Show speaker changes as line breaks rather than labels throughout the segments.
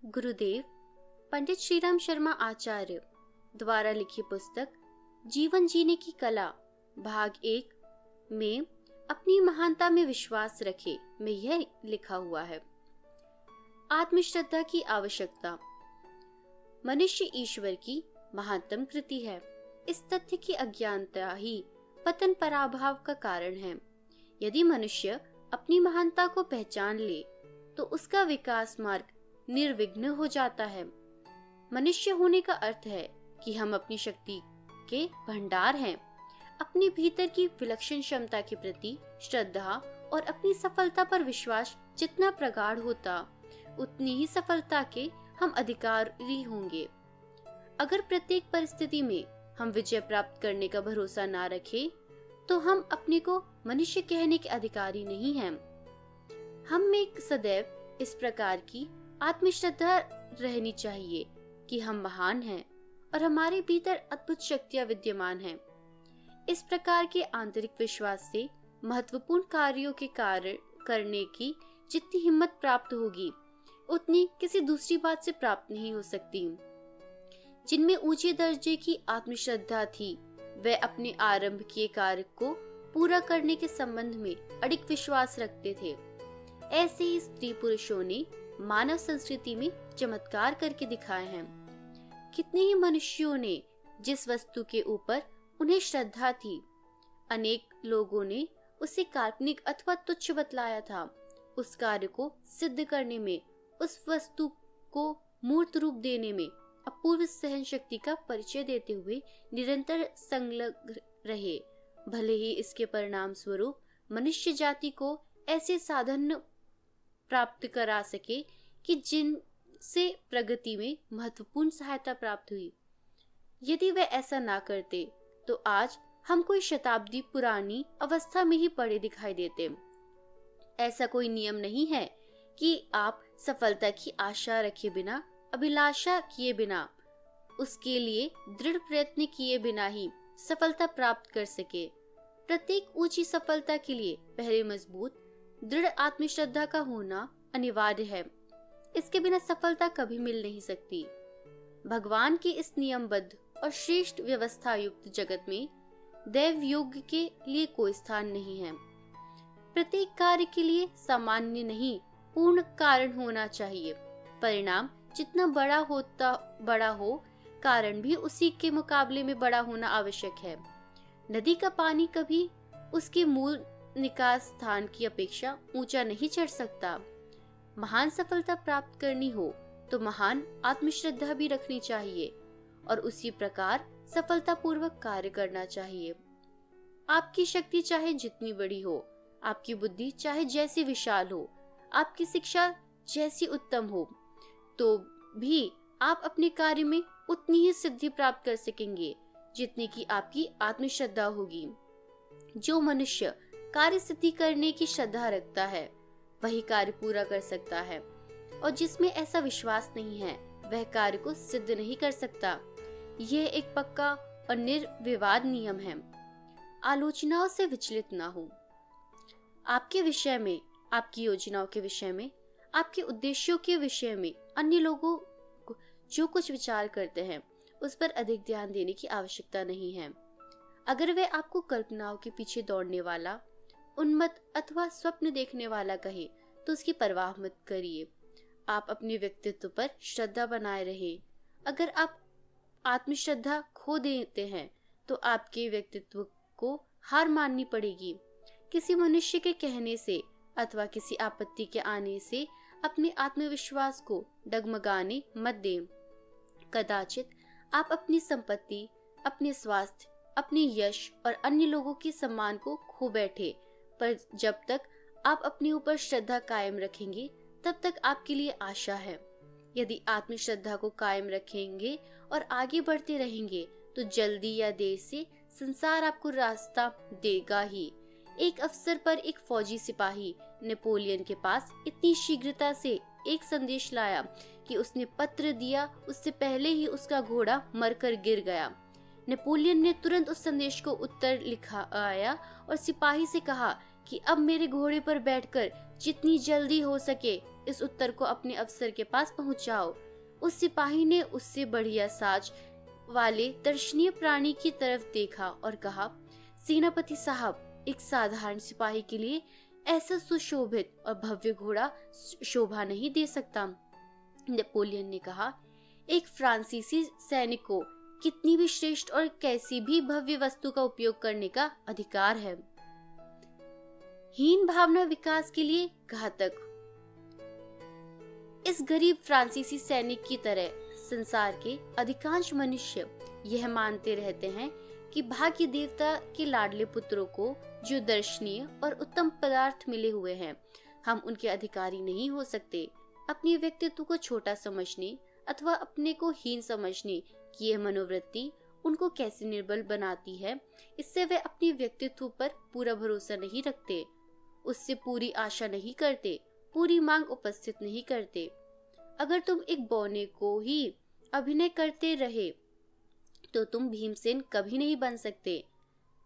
गुरुदेव पंडित श्रीराम शर्मा आचार्य द्वारा लिखी पुस्तक जीवन जीने की कला भाग 1 में अपनी महानता में विश्वास रखे में यह लिखा हुआ है। आत्मश्रद्धा की आवश्यकता। मनुष्य ईश्वर की महानतम कृति है। इस तथ्य की अज्ञानता ही पतन पराभव का कारण है। यदि मनुष्य अपनी महानता को पहचान ले तो उसका विकास मार्ग निर्विघ्न हो जाता है। मनुष्य होने का अर्थ है कि हम अपनी शक्ति के भंडार हैं। अपने भीतर की विलक्षण क्षमता के प्रति श्रद्धा और अपनी सफलता पर विश्वास जितना प्रगाढ़ होता उतनी ही सफलता के हम अधिकारी होंगे। अगर प्रत्येक परिस्थिति में हम विजय प्राप्त करने का भरोसा ना रखें तो हम अपने को मनुष्य कहने के अधिकारी नहीं हैं। हम में सदैव इस प्रकार की आत्मश्रद्धा रहनी चाहिए कि हम महान हैं और हमारे भीतर अद्भुत शक्तियां विद्यमान हैं। इस प्रकार के आंतरिक विश्वास से महत्वपूर्ण कार्यों के कार्य करने की जितनी हिम्मत प्राप्त होगी उतनी किसी दूसरी बात से प्राप्त नहीं हो सकती। जिनमें ऊंचे दर्जे की आत्मश्रद्धा थी वे अपने आरंभ किए कार्य को पूरा करने के संबंध में अडिग विश्वास रखते थे। ऐसे ही स्त्री पुरुषों ने मानव संस्कृति में चमत्कार करके दिखाए हैं। कितने ही मनुष्यों ने जिस वस्तु के ऊपर उन्हें श्रद्धा थी, अनेक लोगों ने उसे काल्पनिक अथवा तुच्छ बतलाया था। उस कार्य को सिद्ध करने में, उस वस्तु को मूर्त रूप देने में अपूर्व सहन शक्ति का परिचय देते हुए निरंतर संलग्न रहे। भले ही इसके परिणाम स्वरूप मनुष्य जाति को ऐसे साधन प्राप्त करा सके कि जिनसे प्रगति में महत्वपूर्ण सहायता प्राप्त हुई। यदि वे ऐसा ना करते तो आज हम कोई शताब्दी पुरानी अवस्था में ही पड़े दिखाई देते। ऐसा कोई नियम नहीं है कि आप सफलता की आशा रखे बिना, अभिलाषा किए बिना, उसके लिए दृढ़ प्रयत्न किए बिना ही सफलता प्राप्त कर सके। प्रत्येक ऊंची सफलता के लिए पहले मजबूत दृढ़ आत्मश्रद्धा का होना अनिवार्य है। इसके बिना सफलता कभी मिल नहीं सकती। भगवान के इस नियमबद्ध और श्रेष्ठ व्यवस्था युक्त जगत में दैव योग के लिए कोई स्थान नहीं है। प्रत्येक कार्य के लिए सामान्य नहीं पूर्ण कारण होना चाहिए। परिणाम जितना बड़ा हो, कारण भी उसी के मुकाबले में बड़ा होना आवश्यक है। नदी का पानी कभी उसके मूल निकास स्थान की अपेक्षा ऊंचा नहीं चढ़ सकता। महान सफलता प्राप्त करनी हो तो महान आत्मश्रद्धा भी रखनी चाहिए और उसी प्रकार सफलतापूर्वक कार्य करना चाहिए। आपकी शक्ति चाहे जितनी बड़ी हो, आपकी बुद्धि चाहे जैसी विशाल हो, आपकी शिक्षा जैसी उत्तम हो, तो भी आप अपने कार्य में उतनी ही सिद्धि प्राप्त कर सकेंगे जितनी की आपकी आत्मश्रद्धा होगी। जो मनुष्य कार्य सिद्धि करने की श्रद्धा रखता है वही कार्य पूरा कर सकता है, और जिसमें ऐसा विश्वास नहीं है वह कार्य को सिद्ध नहीं कर सकता। यह एक पक्का और निर्विवाद नियम है। आलोचनाओं से विचलित ना हो। आपके विषय में, आपकी योजनाओं के विषय में, आपके उद्देश्यों के विषय में अन्य लोगों जो कुछ विचार करते हैं उस पर अधिक ध्यान देने की आवश्यकता नहीं है। अगर वे आपको कल्पनाओं के पीछे दौड़ने वाला, उन्मत्त अथवा स्वप्न देखने वाला कहे तो उसकी परवाह मत करिए। आप अपने व्यक्तित्व पर श्रद्धा बनाए रहे। अगर आप आत्मश्रद्धा खो देते हैं तो आपके व्यक्तित्व को हार माननी पड़ेगी। किसी मनुष्य के कहने से अथवा किसी आपत्ति के आने से अपने आत्मविश्वास को डगमगाने मत दें। कदाचित आप अपनी संपत्ति, अपने स्वास्थ्य, अपने यश और अन्य लोगों के सम्मान को खो बैठे, पर जब तक आप अपने ऊपर श्रद्धा कायम रखेंगे तब तक आपके लिए आशा है। यदि आत्मश्रद्धा को कायम रखेंगे और आगे बढ़ते रहेंगे तो जल्दी या देर से संसार आपको रास्ता देगा ही। एक अवसर पर एक फौजी सिपाही नेपोलियन के पास इतनी शीघ्रता से एक संदेश लाया कि उसने पत्र दिया उससे पहले ही उसका घोड़ा मरकर गिर गया। नेपोलियन ने तुरंत उस संदेश को उत्तर लिखा आया और सिपाही से कहा कि अब मेरे घोड़े पर बैठकर जितनी जल्दी हो सके इस उत्तर को अपने अफसर के पास पहुंचाओ। उस सिपाही ने उससे बढ़िया साज वाले दर्शनीय प्राणी की तरफ देखा और कहा, सेनापति साहब, एक साधारण सिपाही के लिए ऐसा सुशोभित और भव्य घोड़ा शोभा नहीं दे सकता। नेपोलियन ने कहा, एक फ्रांसीसी सैनिक को कितनी भी श्रेष्ठ और कैसी भी भव्य वस्तु का उपयोग करने का अधिकार है। हीन भावना विकास के लिए घातक। इस गरीब फ्रांसीसी सैनिक की तरह संसार के अधिकांश मनुष्य यह मानते रहते हैं कि भाग्य देवता के लाडले पुत्रों को जो दर्शनीय और उत्तम पदार्थ मिले हुए हैं, हम उनके अधिकारी नहीं हो सकते। अपने व्यक्तित्व को छोटा समझने अथवा अपने को हीन समझने की यह मनोवृत्ति उनको कैसे निर्बल बनाती है, इससे वे अपने व्यक्तित्व पर पूरा भरोसा नहीं रखते, उससे पूरी आशा नहीं करते, पूरी मांग उपस्थित नहीं करते। अगर तुम एक बौने को ही अभिनय करते रहे तो तुम भीमसेन कभी नहीं बन सकते।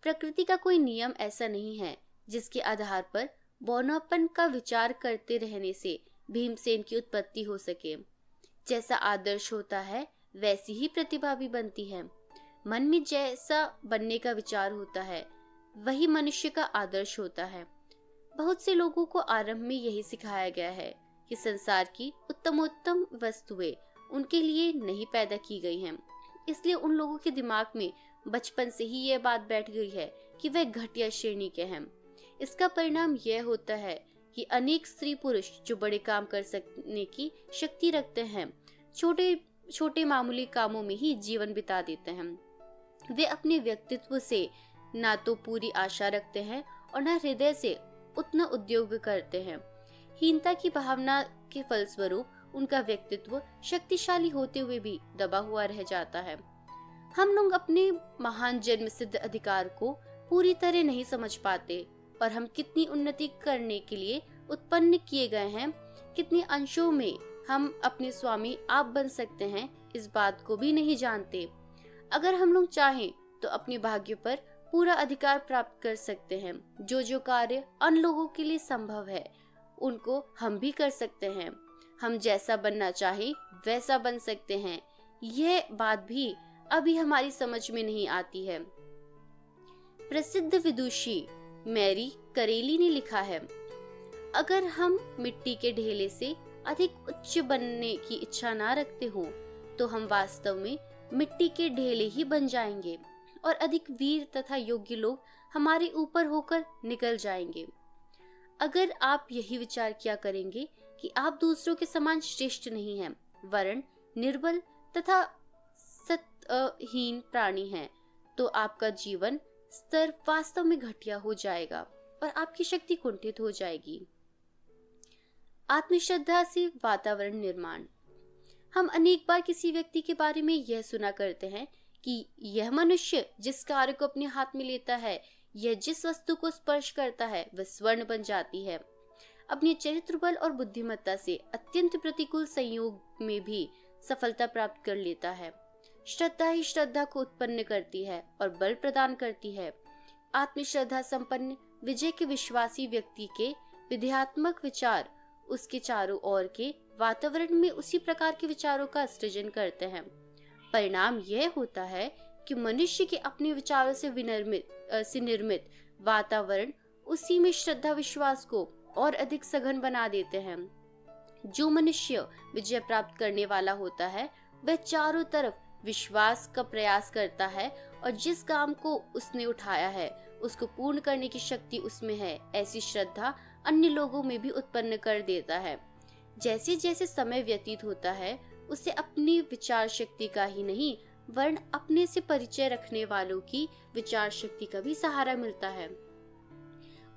प्रकृति का कोई नियम ऐसा नहीं है जिसके आधार पर बौनापन का विचार करते रहने से भीमसेन की उत्पत्ति हो सके। जैसा आदर्श होता है वैसी ही प्रतिभा भी बनती है। मन में जैसा बनने का विचार होता है वही मनुष्य का आदर्श होता है। बहुत से लोगों को आरंभ में यही सिखाया गया है कि संसार की उत्तमोत्तम वस्तुएं उनके लिए नहीं पैदा की गई हैं, इसलिए उन लोगों के दिमाग में बचपन से ही यह बात बैठ गई है कि वे घटिया श्रेणी के हैं। इसका परिणाम यह होता है कि अनेक स्त्री पुरुष जो बड़े काम कर सकने की शक्ति रखते हैं, छोटे छोटे मामूली कामों में ही जीवन बिता देते हैं। वे अपने व्यक्तित्व से ना तो पूरी आशा रखते हैं और न हृदय से उतना उद्योग करते हैं। हीनता की भावना के फलस्वरूप उनका व्यक्तित्व शक्तिशाली होते हुए भी दबा हुआ रह जाता है। हम लोग अपने महान जन्म सिद्ध अधिकार को पूरी तरह नहीं समझ पाते और हम कितनी उन्नति करने के लिए उत्पन्न किए गए हैं, कितने अंशों में हम अपने स्वामी आप बन सकते हैं, इस बात को भी नहीं जानते। अगर हम लोग चाहें तो अपने भाग्य पर पूरा अधिकार प्राप्त कर सकते हैं। जो कार्य अन्य लोगों के लिए संभव है उनको हम भी कर सकते हैं। हम जैसा बनना चाहें वैसा बन सकते हैं। यह बात भी अभी हमारी समझ में नहीं आती है। प्रसिद्ध विदुषी मैरी करेली ने लिखा है, अगर हम मिट्टी के ढेले से अधिक उच्च बनने की इच्छा ना रखते हो तो हम वास्तव में मिट्टी के ढेले ही बन जाएंगे और अधिक वीर तथा योग्य लोग हमारे ऊपर होकर निकल जाएंगे। अगर आप यही विचार किया करेंगे कि आप दूसरों के समान श्रेष्ठ नहीं हैं, वरन निर्बल तथा सत्हीन प्राणी हैं, तो आपका जीवन स्तर वास्तव में घटिया हो जाएगा और आपकी शक्ति कुंठित हो जाएगी। आत्मश्रद्धा से वातावरण निर्माण। हम अनेक बार किसी व्यक्ति के बारे में यह सुना करते हैं कि यह मनुष्य जिस कार्य को अपने हाथ में लेता है, यह जिस वस्तु को स्पर्श करता है वह स्वर्ण बन जाती है। अपने चरित्र बल और बुद्धिमत्ता से अत्यंत प्रतिकूल संयोग में भी सफलता प्राप्त कर लेता है। श्रद्धा ही श्रद्धा को उत्पन्न करती है और बल प्रदान करती है। आत्मश्रद्धा संपन्न विजय के विश्वासी व्यक्ति के विध्यात्मक विचार उसके चारों ओर के वातावरण में उसी प्रकार के विचारों का सृजन करते हैं। परिणाम यह होता है कि मनुष्य के अपने विचारों से निर्मित वातावरण उसी में श्रद्धा विश्वास को और अधिक सघन बना देते हैं। जो मनुष्य विजय प्राप्त करने वाला होता है वह चारों तरफ विश्वास का प्रयास करता है और जिस काम को उसने उठाया है उसको पूर्ण करने की शक्ति उसमें है, ऐसी श्रद्धा अन्य लोगों में भी उत्पन्न कर देता है। जैसे जैसे समय व्यतीत होता है उसे अपनी विचार शक्ति का ही नहीं वरन अपने से परिचय रखने वालों की विचार शक्ति का भी सहारा मिलता है।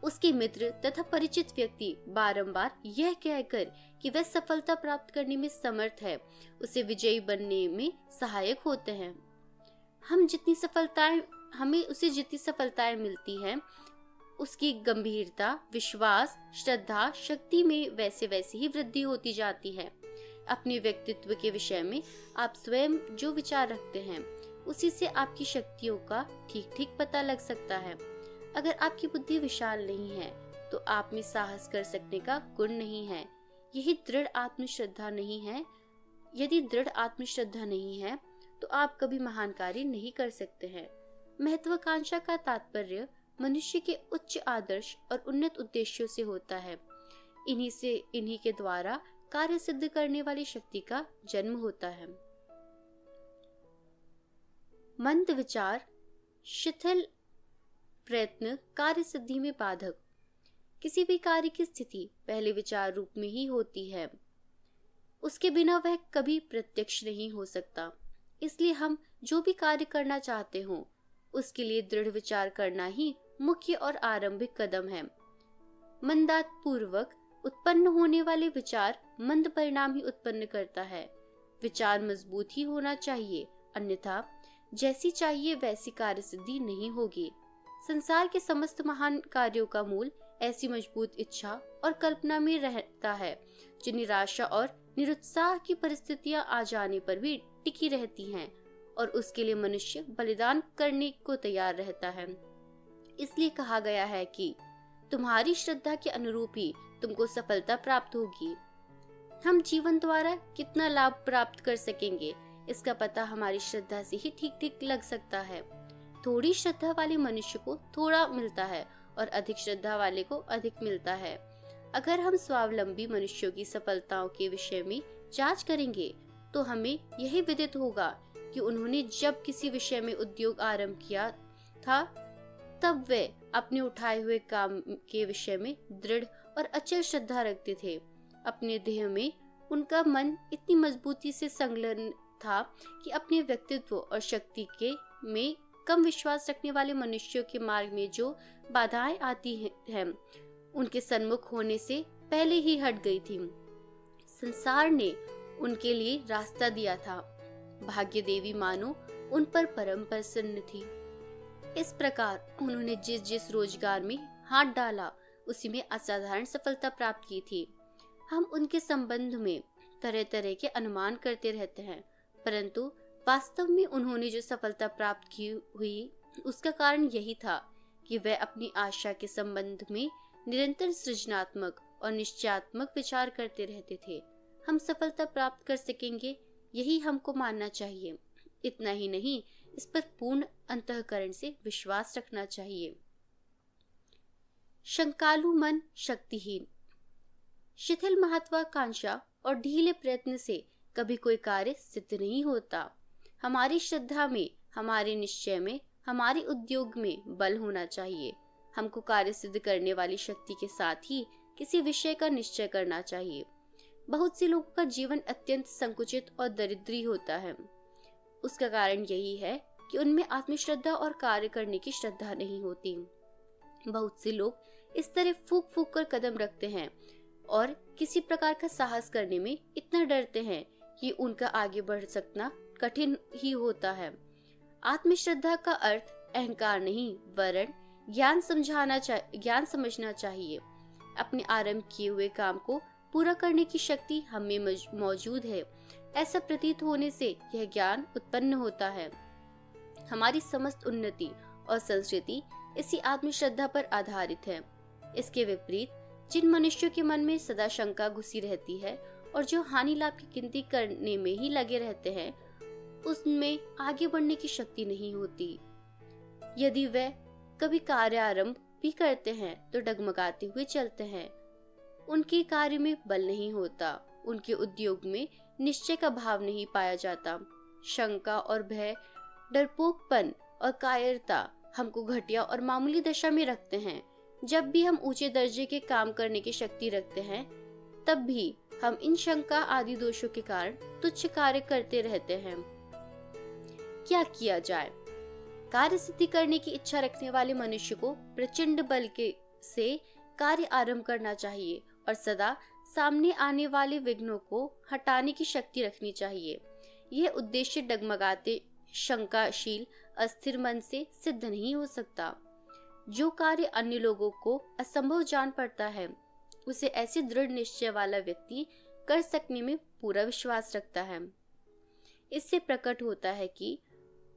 उसके मित्र तथा परिचित व्यक्ति बारंबार यह कहकर कि वह सफलता प्राप्त करने में समर्थ है, उसे विजयी बनने में सहायक होते हैं। हमें उसे जितनी सफलताएं मिलती हैं, उसकी गंभीरता, विश्वास, श्रद्धा, शक्ति में वैसे वैसे ही वृद्धि होती जाती है। अपने व्यक्तित्व के विषय में आप स्वयं जो विचार रखते हैं उसी से आपकी शक्तियों का ठीक ठीक पता लग सकता है। अगर आपकी बुद्धि विशाल नहीं है तो आप में साहस कर सकने का गुण नहीं है। यही दृढ़ आत्मश्रद्धा नहीं है। यदि दृढ़ आत्मश्रद्धा नहीं है तो आप कभी महान कार्य नहीं कर सकते हैं। महत्वाकांक्षा का तात्पर्य मनुष्य के उच्च आदर्श और उन्नत उद्देश्यों से होता है। इन्हीं के द्वारा कार्य सिद्ध करने वाली शक्ति का जन्म होता है। मंद विचार, शिथिल प्रयत्न कार्य सिद्धि में बाधक। किसी भी कार्य की स्थिति पहले विचार रूप में ही होती है, उसके बिना वह कभी प्रत्यक्ष नहीं हो सकता। इसलिए हम जो भी कार्य करना चाहते हो उसके लिए दृढ़ विचार करना ही मुख्य और आरंभिक कदम है। मंदात पूर्वक उत्पन्न होने वाले विचार मंद परिणाम ही उत्पन्न करता है। विचार मजबूत ही होना चाहिए, अन्यथा जैसी चाहिए वैसी कार्य सिद्धि नहीं होगी। संसार के समस्त महान कार्यों का मूल ऐसी मजबूत इच्छा और कल्पना में रहता है जो निराशा और निरुत्साह की परिस्थितियां आ जाने पर भी टिकी रहती हैं, और उसके लिए मनुष्य बलिदान करने को तैयार रहता है। इसलिए कहा गया है कि तुम्हारी श्रद्धा के अनुरूप ही तुमको सफलता प्राप्त होगी। हम जीवन द्वारा कितना लाभ प्राप्त कर सकेंगे इसका पता हमारी श्रद्धा से ही ठीक ठीक लग सकता है। थोड़ी श्रद्धा वाले मनुष्य को थोड़ा मिलता है और अधिक श्रद्धा वाले को अधिक मिलता है। अगर हम स्वावलंबी मनुष्यों की सफलताओं के विषय में जांच करेंगे तो हमें यही विदित होगा कि उन्होंने जब किसी विषय में उद्योग आरंभ किया था तब वे अपने उठाए हुए काम के विषय में दृढ़ और अचल श्रद्धा रखते थे। अपने देह में उनका मन इतनी मजबूती से संलग्न था कि अपने व्यक्तित्व और शक्ति के में कम विश्वास रखने वाले मनुष्यों के मार्ग में जो बाधाएं आती हैं उनके सन्मुख होने से पहले ही हट गई थी। संसार ने उनके लिए रास्ता दिया था। भाग्य देवी मानो उन पर परम प्रसन्न थी। इस प्रकार उन्होंने जिस जिस रोजगार में हाथ डाला उसी में असाधारण सफलता प्राप्त की थी। हम उनके संबंध में तरह तरह के अनुमान करते रहते हैं, परंतु वास्तव में उन्होंने जो सफलता प्राप्त की हुई उसका कारण यही था कि वे अपनी आशा के संबंध में निरंतर सृजनात्मक और निश्चयात्मक विचार करते रहते थे। हम सफलता प्राप्त कर सकेंगे यही हमको मानना चाहिए। इतना ही नहीं, इस पर पूर्ण अंतःकरण से विश्वास रखना चाहिए। शंकालु मन शक्तिहीन। शिथिल महत्वाकांक्षा और ढीले प्रयत्न से कभी कोई कार्य सिद्ध नहीं होता। हमारी श्रद्धा में, हमारे निश्चय में, हमारे उद्योग में बल होना चाहिए। हमको कार्य सिद्ध करने वाली शक्ति के साथ ही किसी विषय का निश्चय करना चाहिए। बहुत से लोगों का जीवन अत्यंत संकुचित और दरिद्री होता है। उसका कारण यही है कि उनमें आत्मश्रद्धा और कार्य करने की श्रद्धा नहीं होती। बहुत से लोग इस तरह फूक फूक कर कदम रखते हैं और किसी प्रकार का साहस करने में इतना डरते हैं कि उनका आगे बढ़ सकना कठिन ही होता है। आत्मश्रद्धा का अर्थ अहंकार नहीं वरन ज्ञान समझना चाहिए। अपने आरंभ किए हुए काम को पूरा करने की शक्ति हमें मौजूद है, ऐसा प्रतीत होने से यह ज्ञान उत्पन्न होता है। हमारी समस्त उन्नति और संस्कृति इसी आत्मश्रद्धा पर आधारित है। इसके विपरीत जिन मनुष्यों के मन में सदा शंका घुसी रहती है और जो हानि लाभ की गिनती करने में ही लगे रहते हैं, उसमें आगे बढ़ने की शक्ति नहीं होती। यदि वे कभी कार्य आरंभ भी करते हैं तो डगमगाते हुए चलते हैं। उनके कार्य में बल नहीं होता, उनके उद्योग में निश्चय का भाव नहीं पाया जाता। शंका और भय, डरपोकपन और कायरता हमको घटिया और मामूली दशा में रखते हैं। जब भी हम ऊंचे दर्जे के काम करने की शक्ति रखते हैं तब भी हम इन शंका आदि दोषों के कारण तुच्छ कार्य करते रहते हैं। क्या किया जाए? कार्य सिद्धि करने की इच्छा रखने वाले मनुष्य को प्रचंड बल से कार्य आरंभ करना चाहिए और सदा सामने आने वाले विघ्नों को हटाने की शक्ति रखनी चाहिए। यह उद्देश्य डगमगाते, शंकाशील, अस्थिर मन से सिद्ध नहीं हो सकता। जो कार्य अन्य लोगों को असंभव जान पड़ता है उसे ऐसे दृढ़ निश्चय वाला व्यक्ति कर सकने में पूरा विश्वास रखता है। इससे प्रकट होता है कि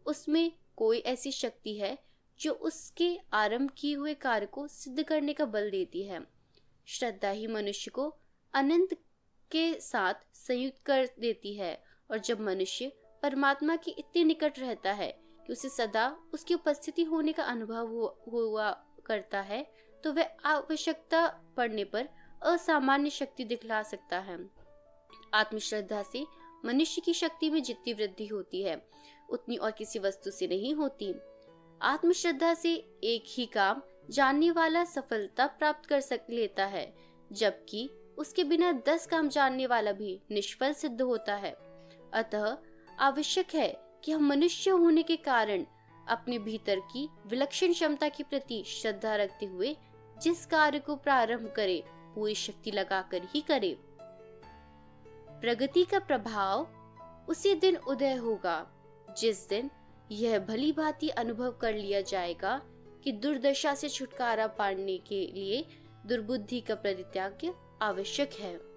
उसमें कोई ऐसी शक्ति है जो उसके आरंभ किए हुए कार्य को सिद्ध करने का बल देती है। श्रद्धा ही मनुष्य को अनंत के साथ संयुक्त कर देती है। और जब मनुष्य परमात्मा के इतने निकट रहता है कि उसे सदा उसकी उपस्थिति होने का अनुभव हुआ करता है, तो वह आवश्यकता पड़ने पर असामान्य शक्ति दिखला सकता है। आत्मश्रद्धा से मनुष्य की शक्ति में जितनी वृद्धि होती है उतनी और किसी वस्तु से नहीं होती। आत्मश्रद्धा से एक ही काम जानने वाला सफलता प्राप्त कर लेता है, जबकि उसके बिना 10 काम जानने वाला भी निष्फल सिद्ध होता है। अतः आवश्यक है कि हम मनुष्य होने के कारण अपने भीतर की विलक्षण क्षमता के प्रति श्रद्धा रखते हुए जिस कार्य को प्रारंभ करें पूरी शक्ति लगाकर ही करें। प्रगति का प्रभाव उसी दिन उदय होगा जिस दिन यह भली भांति अनुभव कर लिया जाएगा कि दुर्दशा से छुटकारा पाने के लिए दुर्बुद्धि का परित्याग आवश्यक है।